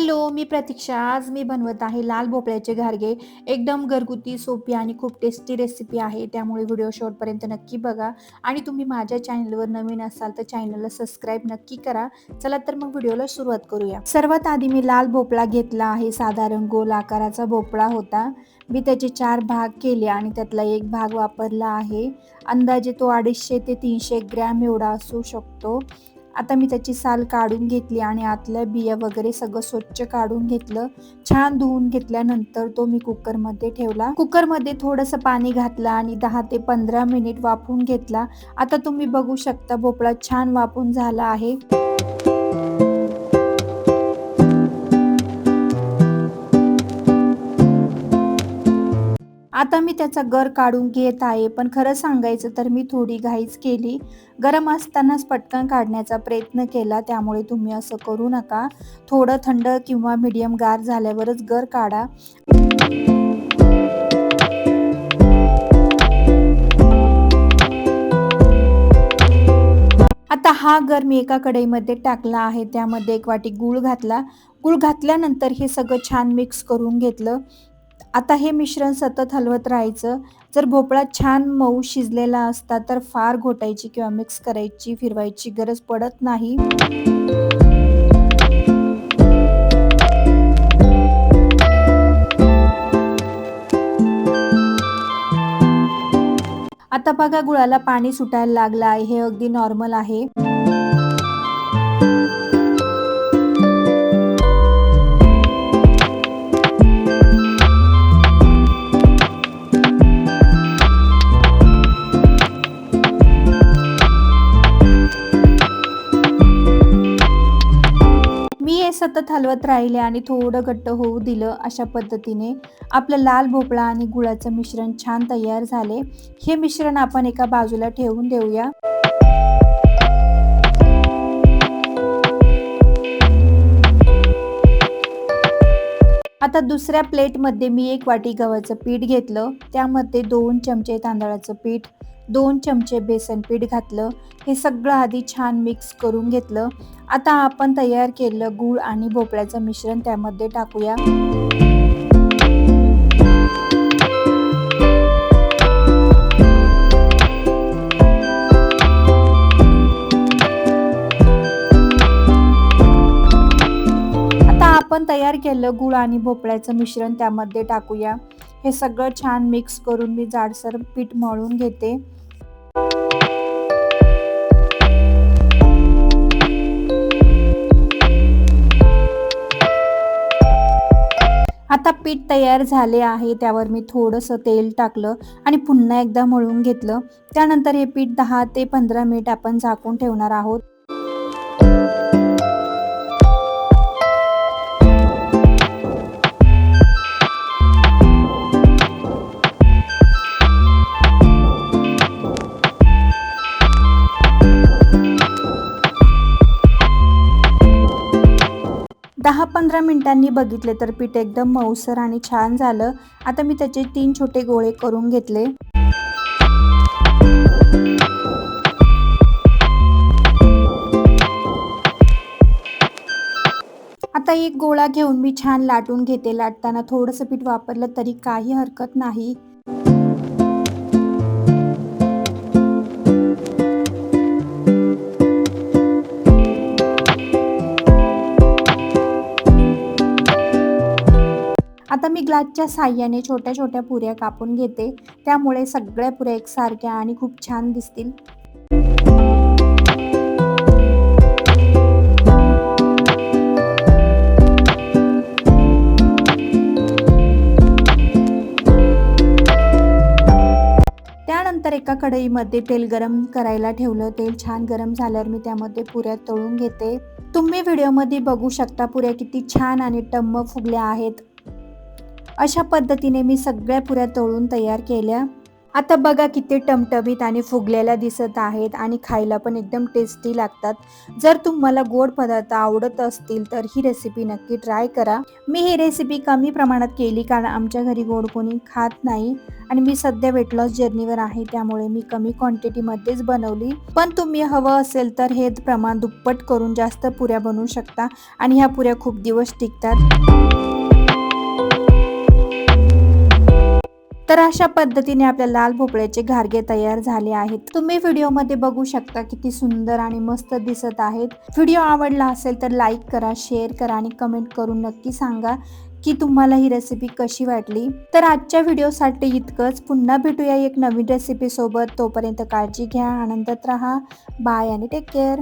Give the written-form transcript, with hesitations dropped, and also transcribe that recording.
Hello, मी प्रतीक्षा. आज मी बनवत आहे लाल भोपळ्याचे घारगे. एकदम घरगुती, सोपी आणि खूप टेस्टी रेसिपी आहे. त्यामुळे व्हिडिओ शेवटपर्यंत नक्की बघा आणि तुम्ही माझ्या चॅनलवर नवीन असाल तर चॅनलला सबस्क्राईब नक्की करा. चला तर मग व्हिडिओला सुरुवात करूया. सर्वात आधी मी लाल भोपळा घेतला आहे. साधारण गोल आकाराचा भोपळा होता. मी त्याचे 4 भाग केले आणि त्यातला एक भाग वापरला आहे. अंदाजे तो 250 ते 300 ग्रॅम एवढा असू शकतो. आता मी त्याची साल काढून घेतली आणि आतल्या बिया वगैरे सगळं स्वच्छ काढून घेतलं. छान धुवून घेतल्यानंतर तो मी कुकरमध्ये ठेवला. कुकरमध्ये थोडंसं पाणी घातलं आणि 10 ते 15 मिनिट वाफवून घेतला. आता तुम्ही बघू शकता भोपळा छान वाफून झाला आहे. आता मी त्याचा गर काढून घेत आहे, पण खरं सांगायचं तर मी थोडी घाईच केली. गरम असतानाच पटकन काढण्याचा प्रयत्न केला, त्यामुळे तुम्ही असं करू नका. थोडं थंड किंवा मीडियम गार झाल्यावरच गर काढा. आता हा गर मी एका कढईमध्ये टाकला आहे. त्यामध्ये 1 वाटी गूळ घातला. गूळ घातल्यानंतर हे सगळं छान मिक्स करून घेतलं. आता हे मिश्रण सतत हलवत राहायचं. जर भोपळा छान मऊ शिजलेला असता तर फार घोटायची किंवा मिक्स करायची, फिरवायची गरज पडत नाही. आता बघा गुळाला पाणी सुटायला लागलं आहे. हे अगदी नॉर्मल आहे. मी हे सतत हलवत राहिले आणि थोडं घट्ट होऊ दिलं. अशा पद्धतीने आपलं लाल भोपळा आणि गुळाचं मिश्रण छान तयार झाले. हे मिश्रण आपण एका बाजूला ठेवून देऊया. आता दुसऱ्या प्लेटमध्ये मी 1 वाटी गव्हाचं पीठ घेतलं. त्यामध्ये 2 चमचे तांदळाचं पीठ, 2 चमचे बेसन पीठ घातलं. हे सगळं आधी छान मिक्स करून घेतलं. आता आपण तयार केलेलं गूळ आणि भोपळ्याचं मिश्रण त्यामध्ये टाकूया. आता आपण तयार केलेलं गूळ आणि भोपळ्याचं मिश्रण त्यामध्ये टाकूया. हे सगळं छान मिक्स करून मी जाडसर पीठ मळून घेते. आता पीठ तयार झाले आहे. त्यावर मी थोडंसं तेल टाकलं आणि पुन्हा एकदा मळून घेतलं. त्यानंतर हे पीठ 10 ते 15 मिनिट आपण झाकून ठेवणार आहोत. दहा 15 मिनिटांनी बघितले तर पीठ एकदम मऊसर आणि छान झालं. आता मी त्याचे 3 छोटे गोळे करून घेतले. आता एक गोळा घेऊन मी छान लाटून घेते. लाटताना थोडंसं पीठ वापरलं तरी काही हरकत नाही. आता मी ग्लासच्या साहाय्याने छोट्या छोट्या पुऱ्या कापून घेते. त्यामुळे सगळ्या पुऱ्या एकसारख्या आणि खूप छान दिसतील. त्यानंतर एका कढईमध्ये तेल गरम करायला ठेवलं. तेल छान गरम झाल्यावर मी त्यामध्ये पुऱ्या तळून घेते. तुम्ही व्हिडिओमध्ये बघू शकता पुऱ्या किती छान आणि टम्म फुगल्या आहेत. अशा पद्धतीने मी सगळ्या पुऱ्या तळून तयार केल्या. आता बघा किती टमटमीत आणि फुगलेल्या दिसत आहेत आणि खायला पण एकदम टेस्टी लागतात. जर तुम्हाला गोड पदार्थ आवडत असतील तर ही रेसिपी नक्की ट्राय करा. मी ही रेसिपी कमी प्रमाणात केली कारण आमच्या घरी गोड कोणी खात नाही आणि मी सध्या वेट लॉस जर्नीवर आहे, त्यामुळे मी कमी क्वांटिटीमध्येच बनवली. पण तुम्ही हवं असेल तर हे प्रमाण दुप्पट करून जास्त पुऱ्या बनवू शकता आणि ह्या पुऱ्या खूप दिवस टिकतात. तर अशा पद्धतीने आपल्या लाल भोपळ्याचे घारगे तयार झाले आहेत. तुम्ही व्हिडिओमध्ये बघू शकता किती सुंदर आणि मस्त दिसत आहेत. व्हिडिओ आवडला असेल तर लाईक करा, शेअर करा आणि कमेंट करून नक्की सांगा की तुम्हाला ही रेसिपी कशी वाटली. तर आजच्या व्हिडिओसाठी इतकंच. पुन्हा भेटूया एक नवीन रेसिपी सोबत. तोपर्यंत काळजी घ्या, आनंदात राहा. बाय आणि टेक केअर.